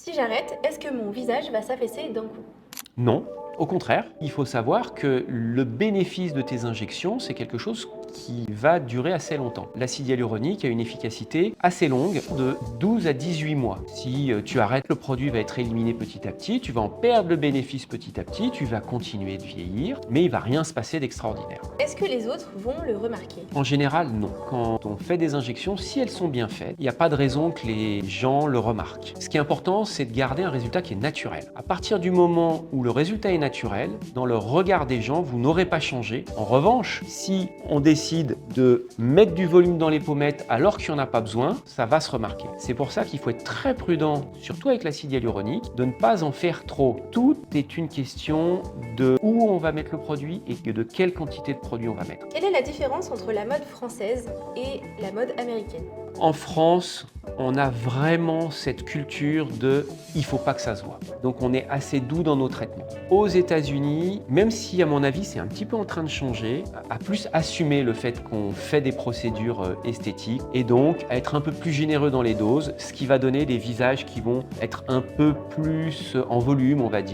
Si j'arrête, est-ce que mon visage va s'affaisser d'un coup? Non, au contraire, il faut savoir que le bénéfice de tes injections, c'est quelque chose qui va durer assez longtemps. L'acide hyaluronique a une efficacité assez longue de 12 à 18 mois. Si tu arrêtes, le produit va être éliminé petit à petit, tu vas en perdre le bénéfice petit à petit, tu vas continuer de vieillir, mais il va rien se passer d'extraordinaire. Est-ce que les autres vont le remarquer? En général, non. Quand on fait des injections, si elles sont bien faites, il n'y a pas de raison que les gens le remarquent. Ce qui est important, c'est de garder un résultat qui est naturel. À partir du moment où le résultat est naturel, dans le regard des gens, vous n'aurez pas changé. En revanche, si on décide de mettre du volume dans les pommettes alors qu'il n'y en a pas besoin, ça va se remarquer. C'est pour ça qu'il faut être très prudent, surtout avec l'acide hyaluronique, de ne pas en faire trop. Tout est une question de où on va mettre le produit et de quelle quantité de produit on va mettre. Quelle est la différence entre la mode française et la mode américaine? En France, on a vraiment cette culture de « il faut pas que ça se voit ». Donc on est assez doux dans nos traitements. Aux États-Unis, même si à mon avis c'est un petit peu en train de changer, à plus assumer le fait qu'on fait des procédures esthétiques et donc à être un peu plus généreux dans les doses, ce qui va donner des visages qui vont être un peu plus en volume, on va dire.